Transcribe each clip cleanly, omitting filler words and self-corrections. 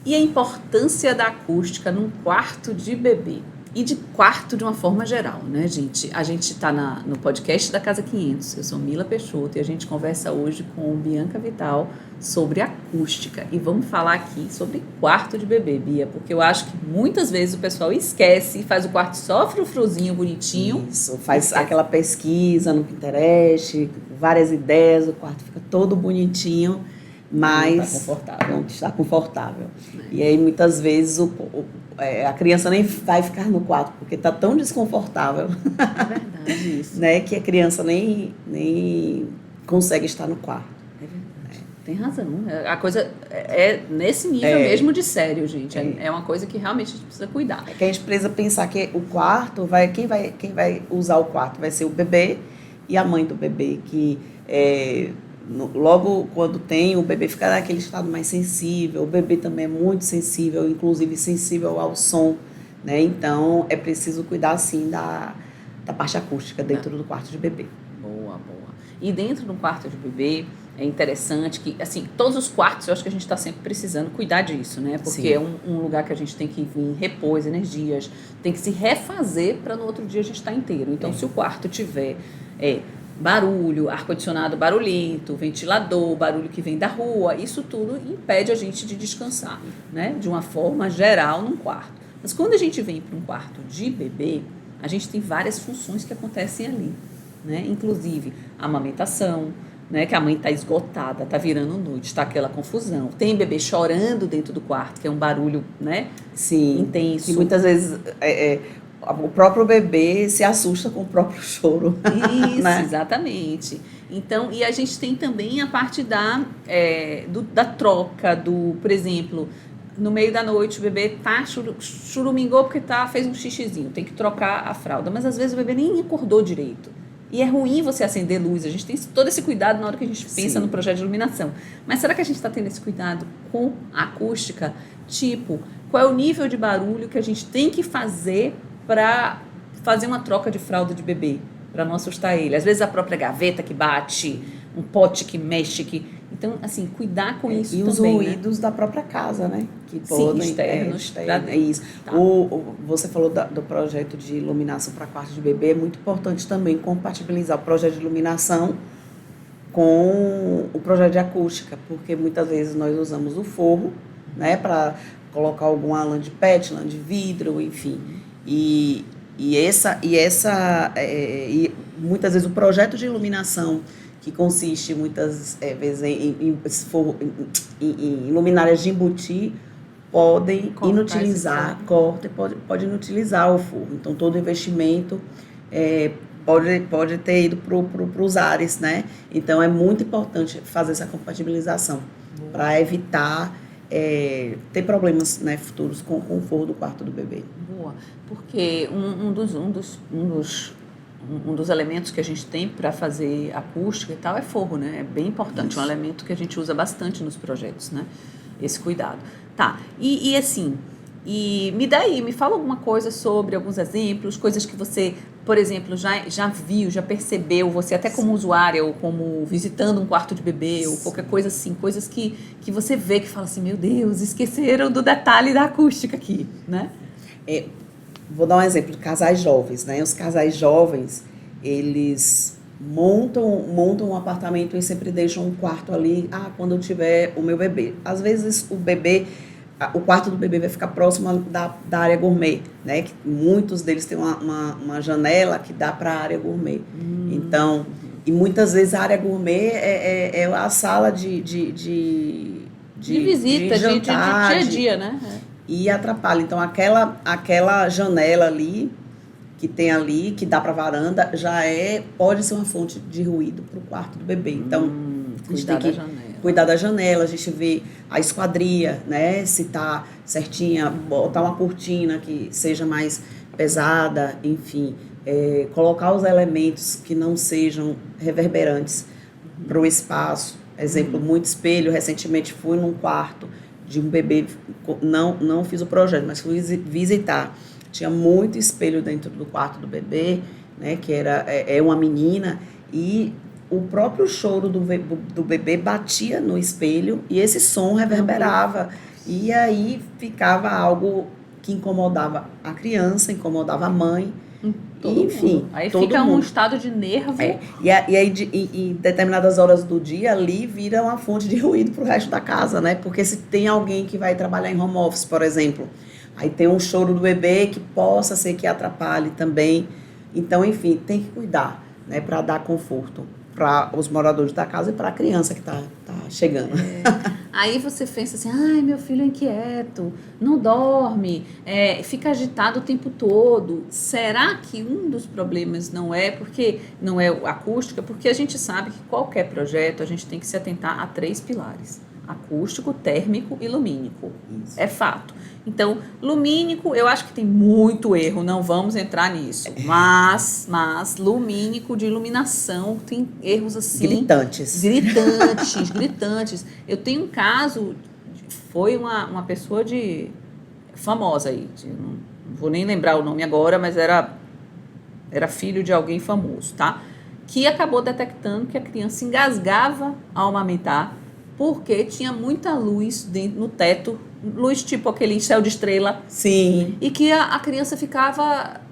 E a importância da acústica num quarto de bebê. E de quarto de uma forma geral, né, gente? A gente está no podcast da Casa 500. Eu sou Mila Peixoto e a gente conversa hoje com Bianca Vital sobre acústica. E vamos falar aqui sobre quarto de bebê, Bia, porque eu acho que muitas vezes o pessoal esquece, faz o quarto só frufruzinho, bonitinho. Isso, faz aquela pesquisa no Pinterest, várias ideias, o quarto fica todo bonitinho, mas não está confortável. E aí, muitas vezes, a criança nem vai ficar no quarto, porque está tão desconfortável. É verdade isso. Né, que a criança nem consegue estar no quarto. É verdade. Tem razão. A coisa é nesse nível mesmo de sério, gente. É uma coisa que realmente a gente precisa cuidar. É que a gente precisa pensar que o quarto, quem vai usar o quarto vai ser o bebê e a mãe do bebê, que logo quando o bebê fica naquele estado mais sensível, o bebê também é muito sensível, inclusive sensível ao som, né? Então, é preciso cuidar, sim, da parte acústica dentro do quarto de bebê. Boa. E dentro do quarto de bebê, é interessante que, assim, todos os quartos, eu acho que a gente está sempre precisando cuidar disso, né? Porque sim, é um lugar que a gente tem que vir, repor as energias, tem que se refazer para no outro dia a gente estar inteiro. Então, se o quarto tiver barulho, ar-condicionado barulhento, ventilador, barulho que vem da rua, isso tudo impede a gente de descansar, né? De uma forma geral num quarto. Mas quando a gente vem para um quarto de bebê, a gente tem várias funções que acontecem ali, né? Inclusive a amamentação, né? Que a mãe está esgotada, está virando noite, está aquela confusão. Tem bebê chorando dentro do quarto, que é um barulho, né? Sim, intenso. E muitas vezes o próprio bebê se assusta com o próprio choro. Isso, né? Exatamente. Então, e a gente tem também a parte da troca, por exemplo, no meio da noite o bebê tá churumingou porque fez um xixizinho, tem que trocar a fralda, mas às vezes o bebê nem acordou direito. E é ruim você acender luz, a gente tem todo esse cuidado na hora que a gente pensa no projeto de iluminação. Mas será que a gente está tendo esse cuidado com a acústica? Tipo, qual é o nível de barulho que a gente tem que fazer para fazer uma troca de fralda de bebê, para não assustar ele? Às vezes a própria gaveta que bate, um pote que mexe, Então, assim, cuidar com isso também. E os ruídos da própria casa, né? Que podem... externos. É isso. Tá. Você falou do projeto de iluminação para quarto de bebê. É muito importante também compatibilizar o projeto de iluminação com o projeto de acústica, porque muitas vezes nós usamos o forro, né? Para colocar alguma lã de PET, lã de vidro, enfim. E muitas vezes o projeto de iluminação, que consiste muitas vezes em luminárias de embutir, podem inutilizar, pode inutilizar o forro. Então, todo investimento pode ter ido para os ares, né? Então, é muito importante fazer essa compatibilização para evitar ter problemas, né, futuros com o forro do quarto do bebê. Boa, porque um dos elementos que a gente tem para fazer acústica e tal é forro, né? É bem importante, isso. Um elemento que a gente usa bastante nos projetos, né? Esse cuidado. Tá, e assim, me fala alguma coisa sobre alguns exemplos, coisas que você, por exemplo, já viu, já percebeu, você até como usuária ou como visitando um quarto de bebê ou qualquer coisa assim, coisas que você vê que fala assim, meu Deus, esqueceram do detalhe da acústica aqui, né? Vou dar um exemplo de casais jovens, né? Os casais jovens, eles montam um apartamento e sempre deixam um quarto ali, quando eu tiver o meu bebê. Às vezes o quarto do bebê vai ficar próximo da área gourmet, né? Que muitos deles têm uma janela que dá para a área gourmet. Então, e muitas vezes a área gourmet é a sala de visita, de jantar, de dia a dia, né? E atrapalha. Então, aquela janela ali, que tem ali, que dá para a varanda, pode ser uma fonte de ruído para o quarto do bebê. Então, a gente tem que cuidar da janela, a gente vê a esquadria, né? Se está certinha, botar uma cortina que seja mais pesada, enfim. Colocar os elementos que não sejam reverberantes para o espaço. Exemplo, muito espelho. Recentemente fui num quarto de um bebê, não fiz o projeto, mas fui visitar. Tinha muito espelho dentro do quarto do bebê, né, que é uma menina, e o próprio choro do bebê batia no espelho e esse som reverberava. E aí ficava algo que incomodava a criança, incomodava a mãe. Enfim, aí todo fica mundo. um estado de nervo. E aí, em determinadas horas do dia, ali vira uma fonte de ruído para o resto da casa, né? Porque se tem alguém que vai trabalhar em home office, por exemplo, aí tem um choro do bebê que possa ser que atrapalhe também. Então, enfim, tem que cuidar, né? Para dar conforto para os moradores da casa e para a criança que está chegando. Aí você pensa assim, ai, meu filho é inquieto, não dorme, fica agitado o tempo todo. Será que um dos problemas não é acústica? Porque a gente sabe que qualquer projeto a gente tem que se atentar a 3 pilares: acústico, térmico e lumínico. Isso. É fato. Então, lumínico, eu acho que tem muito erro, não vamos entrar nisso. Mas lumínico, de iluminação, tem erros assim... Gritantes. Eu tenho um caso, foi uma pessoa famosa aí, não vou nem lembrar o nome agora, mas era filho de alguém famoso, tá? Que acabou detectando que a criança engasgava ao amamentar, porque tinha muita luz no teto, luz tipo aquele céu de estrela. Sim. E que a criança ficava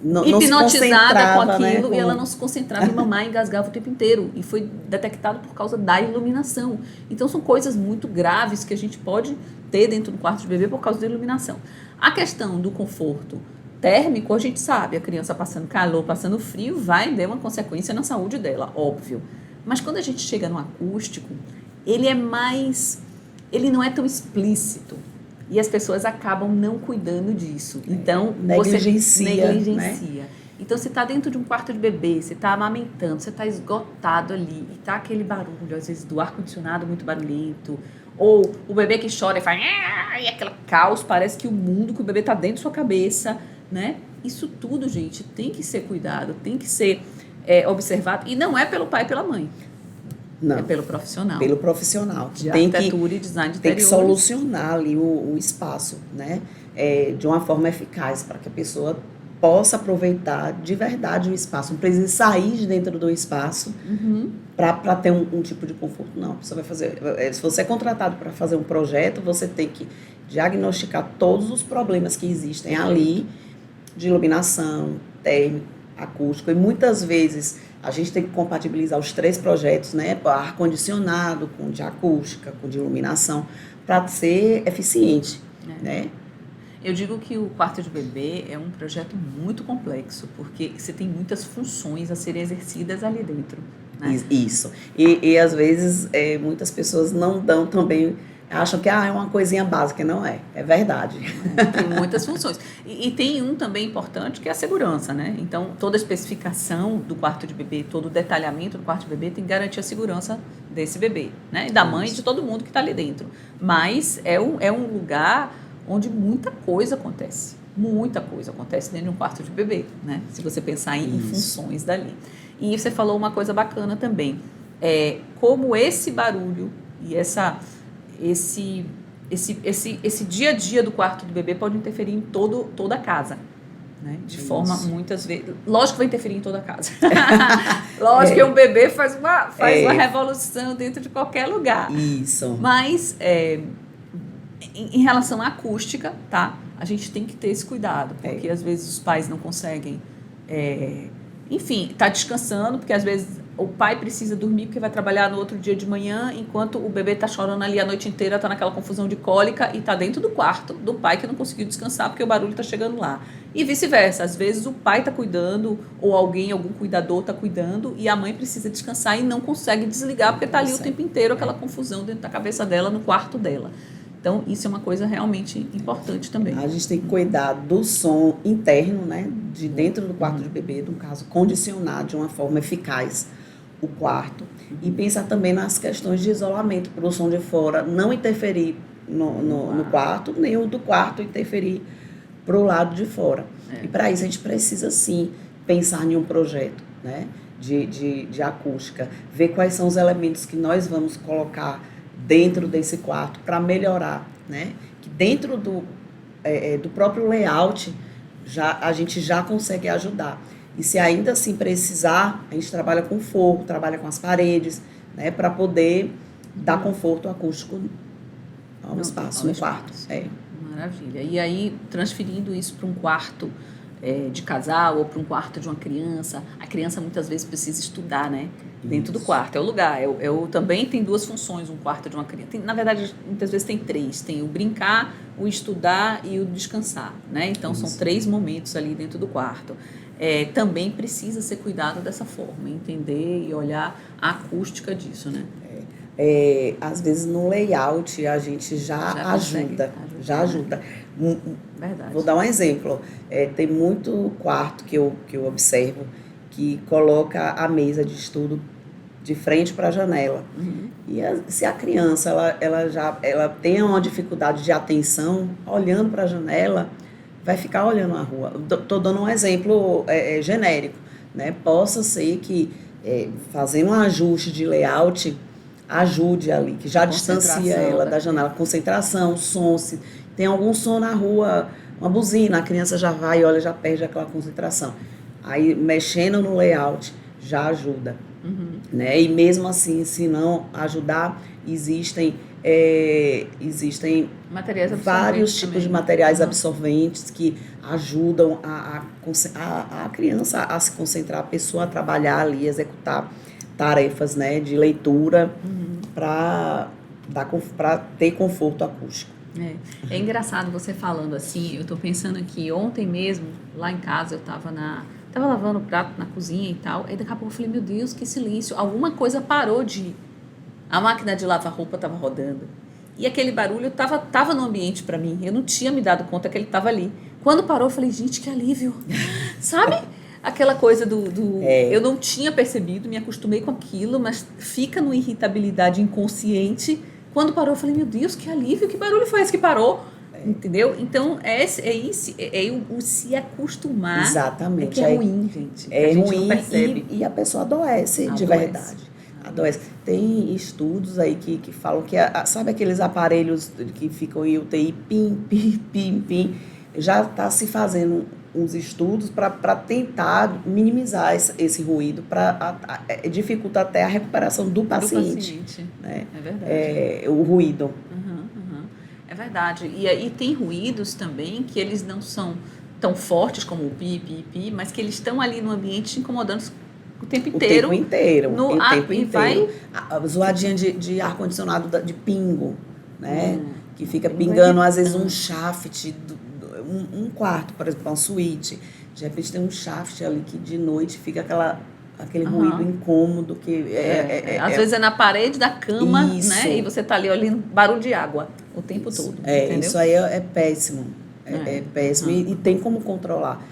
hipnotizada com aquilo, né? E ela não se concentrava e mamar engasgava o tempo inteiro. E foi detectado por causa da iluminação. Então são coisas muito graves que a gente pode ter dentro do quarto de bebê por causa da iluminação. A questão do conforto térmico, a gente sabe, a criança passando calor, passando frio, vai ter uma consequência na saúde dela, óbvio. Mas quando a gente chega no acústico, ele não é tão explícito. E as pessoas acabam não cuidando disso. Então, negligencia. Né? Então, você está dentro de um quarto de bebê, você está amamentando, você está esgotado ali, e está aquele barulho, às vezes, do ar-condicionado muito barulhento, ou o bebê que chora e faz... E aquele caos, parece que o mundo, que o bebê está dentro da sua cabeça, né? Isso tudo, gente, tem que ser cuidado, tem que ser observado. E não é pelo pai e pela mãe. Não. É pelo profissional. Pelo profissional. De arquitetura e design de interiores. Tem que solucionar ali o espaço, né? De uma forma eficaz, para que a pessoa possa aproveitar de verdade o espaço. Não precisa sair de dentro do espaço para ter um tipo de conforto. Não, você vai fazer... Se você é contratado para fazer um projeto, você tem que diagnosticar todos os problemas que existem ali, de iluminação, térmico, acústico, e muitas vezes a gente tem que compatibilizar os 3 projetos, né, ar-condicionado, com de acústica, com de iluminação, para ser eficiente, né? Eu digo que o quarto de bebê é um projeto muito complexo, porque você tem muitas funções a serem exercidas ali dentro, né? Isso. E às vezes muitas pessoas não dão também... Acham que é uma coisinha básica. Não é. É verdade. Tem muitas funções. E tem um também importante, que é a segurança, né? Então, toda a especificação do quarto de bebê, todo o detalhamento do quarto de bebê tem que garantir a segurança desse bebê, né? E da mãe e de todo mundo que está ali dentro. Mas é um lugar onde muita coisa acontece. Muita coisa acontece dentro de um quarto de bebê, né? Se você pensar em funções dali. E você falou uma coisa bacana também. Como esse barulho e esse dia a dia do quarto do bebê pode interferir em toda a casa, né? De forma, muitas vezes... Lógico que vai interferir em toda a casa. Lógico que um bebê faz uma revolução dentro de qualquer lugar. Isso. Mas, em relação à acústica, tá? A gente tem que ter esse cuidado, porque às vezes os pais não conseguem... enfim, tá descansando, porque às vezes o pai precisa dormir porque vai trabalhar no outro dia de manhã, enquanto o bebê tá chorando ali a noite inteira, tá naquela confusão de cólica e tá dentro do quarto do pai que não conseguiu descansar porque o barulho tá chegando lá. E vice-versa, às vezes o pai tá cuidando ou algum cuidador tá cuidando e a mãe precisa descansar e não consegue desligar porque tá ali o tempo inteiro aquela confusão dentro da cabeça dela, no quarto dela. Então, isso é uma coisa realmente importante também. A gente tem que cuidar do som interno, né? De dentro do quarto de bebê, no caso, condicionar de uma forma eficaz o quarto. E pensar também nas questões de isolamento, para o som de fora não interferir no quarto, nem o do quarto interferir para o lado de fora. E para isso a gente precisa, sim, pensar em um projeto, né? De acústica, ver quais são os elementos que nós vamos colocar dentro desse quarto para melhorar, né? Que dentro do próprio layout a gente já consegue ajudar. E se ainda assim precisar, a gente trabalha com forro, trabalha com as paredes, né? Para poder dar conforto acústico Ao espaço, no quarto. Maravilha. E aí, transferindo isso para um quarto de casal ou para um quarto de uma criança, a criança muitas vezes precisa estudar, né? Dentro do quarto, é o lugar. Também tem duas funções um quarto de uma criança. Na verdade, muitas vezes tem três. Tem o brincar, o estudar e o descansar, né? Então, são 3 momentos ali dentro do quarto. Também precisa ser cuidado dessa forma, entender e olhar a acústica disso, né? Às vezes no layout a gente já ajuda. Verdade. Vou dar um exemplo. Tem muito quarto que eu observo que coloca a mesa de estudo de frente para a janela. E se a criança ela tem uma dificuldade de atenção, olhando para a janela, vai ficar olhando a rua. Estou dando um exemplo genérico, né? Possa ser que fazendo um ajuste de layout ajude ali, que já distancia ela da janela. Concentração, som, se tem algum som na rua, uma buzina, a criança já vai e olha, já perde aquela concentração. Aí, mexendo no layout, já ajuda. Né? E mesmo assim, se não ajudar, existem vários tipos de materiais absorventes que ajudam a criança a se concentrar, a pessoa a trabalhar ali, executar tarefas, né, de leitura para ter conforto acústico. É engraçado você falando assim, eu estou pensando aqui, ontem mesmo, lá em casa, eu estava lavando o prato na cozinha e tal, aí daqui a pouco eu falei, meu Deus, que silêncio, alguma coisa parou de ir. A máquina de lavar roupa estava rodando. E aquele barulho estava no ambiente para mim, eu não tinha me dado conta que ele estava ali. Quando parou, eu falei, gente, que alívio. Sabe? Aquela coisa eu não tinha percebido, me acostumei com aquilo, mas fica numa irritabilidade inconsciente. Quando parou, eu falei, meu Deus, que alívio, que barulho foi esse que parou? Entendeu? Então, o se acostumar. Exatamente. Que é ruim, gente. É a gente ruim não percebe. E a pessoa adoece de verdade. Adoece. Tem estudos aí que falam que, sabe aqueles aparelhos que ficam em UTI, pim, pim, pim, pim, já está se fazendo uns estudos para tentar minimizar esse ruído, dificulta até a recuperação do paciente. Né? É verdade. O ruído. É verdade. E aí tem ruídos também que eles não são tão fortes como o pi, pi, pi, mas que eles estão ali no ambiente incomodando o tempo inteiro. O tempo inteiro. A zoadinha de ar-condicionado de pingo, né? Que fica pingando, às vezes, um shaft, um quarto, por exemplo, uma suíte. De repente tem um shaft ali que de noite fica aquele ruído incômodo que às vezes é na parede da cama, né? E você tá ali olhando barulho de água o tempo todo. Entendeu? Isso aí é péssimo. É péssimo e tem como controlar.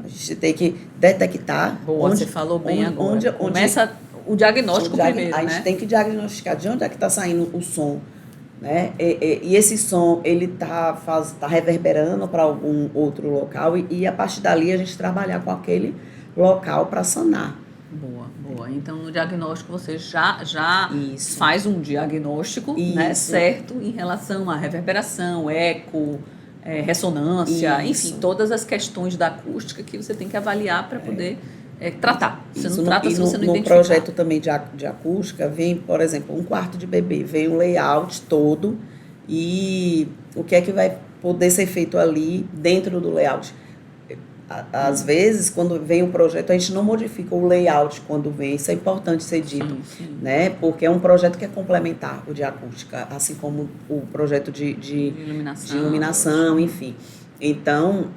A gente tem que detectar. Você falou bem agora. Começa o diagnóstico primeiro, A gente tem que diagnosticar de onde é que está saindo o som. Né? E esse som, ele tá reverberando para algum outro local e a partir dali a gente trabalhar com aquele local para sanar. Boa. Então, no diagnóstico, você já faz um diagnóstico, né, certo, em relação à reverberação, eco, ressonância, enfim, todas as questões da acústica que você tem que avaliar para poder tratar. Você não trata se você não identificar. No projeto também de acústica, vem, por exemplo, um quarto de bebê, vem um layout todo e o que é que vai poder ser feito ali dentro do layout. Às vezes, quando vem o projeto, a gente não modifica o layout quando vem, isso é importante ser dito, né? Porque é um projeto que é complementar o de acústica, assim como o projeto de iluminação, enfim. Então,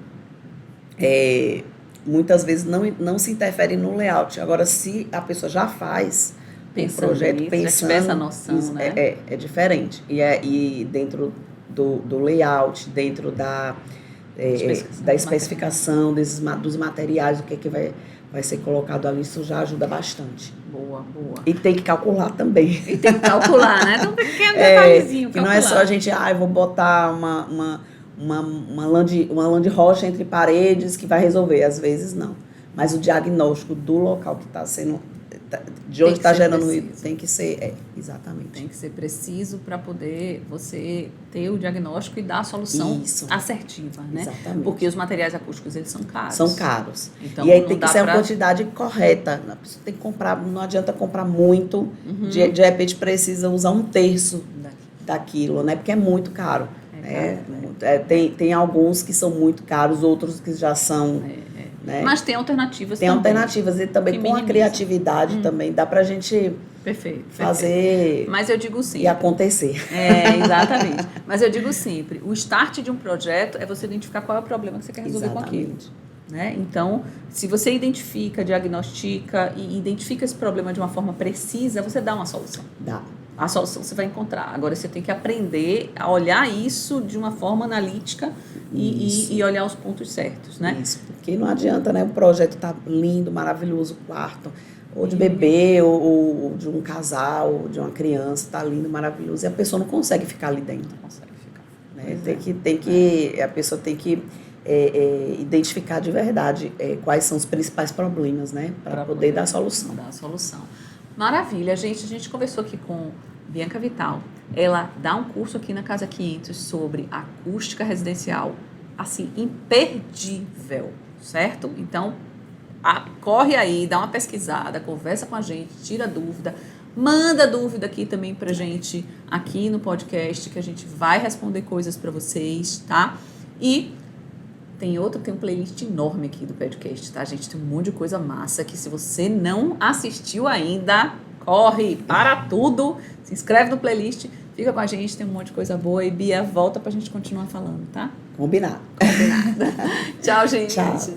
muitas vezes não se interfere no layout. Agora, se a pessoa já faz um projeto pensando... essa noção, né? É diferente. E dentro do layout, dentro da especificação dos materiais, o que vai ser colocado ali, isso já ajuda bastante. Boa. E tem que calcular também. E tem que calcular, né? Então, pequeno detalhezinho, que não é só a gente, eu vou botar uma lã de rocha entre paredes que vai resolver. Às vezes, não. Mas o diagnóstico do local que está sendo... De onde está gerando ruído, tem que ser, exatamente. Tem que ser preciso para poder você ter o diagnóstico e dar a solução assertiva, né? Exatamente. Porque os materiais acústicos, eles são caros. Então, e aí tem que ser a quantidade correta. Você tem que comprar, não adianta comprar muito, de repente precisa usar 1/3 daquilo, né? Porque é muito caro. Tem alguns que são muito caros, outros que já são... Né? Mas tem alternativas também. Tem alternativas e também com a criatividade também dá pra gente fazer Mas eu digo sempre, e acontecer. Exatamente. Mas eu digo sempre, o start de um projeto é você identificar qual é o problema que você quer resolver com aquilo. Né? Então, se você identifica, diagnostica e identifica esse problema de uma forma precisa, você dá uma solução. Dá. A solução você vai encontrar. Agora, você tem que aprender a olhar isso de uma forma analítica e olhar os pontos certos, né? Isso, porque não adianta, né? O projeto tá lindo, maravilhoso, o quarto, ou de bebê, ou de um casal, ou de uma criança, tá lindo, maravilhoso, e a pessoa não consegue ficar ali dentro. Não consegue ficar. Né? A pessoa tem que identificar de verdade quais são os principais problemas, né? Para poder dar a solução. Maravilha, gente. A gente conversou aqui com Bianca Vital. Ela dá um curso aqui na Casa 500 sobre acústica residencial, assim, imperdível, certo? Então, corre aí, dá uma pesquisada, conversa com a gente, tira dúvida, manda dúvida aqui também pra gente, aqui no podcast, que a gente vai responder coisas pra vocês, tá? E tem um playlist enorme aqui do podcast, tá, gente? Tem um monte de coisa massa que se você não assistiu ainda, corre, para tudo, se inscreve no playlist, fica com a gente, tem um monte de coisa boa. E Bia, volta pra gente continuar falando, tá? Combinado. Tchau, gente. Tchau.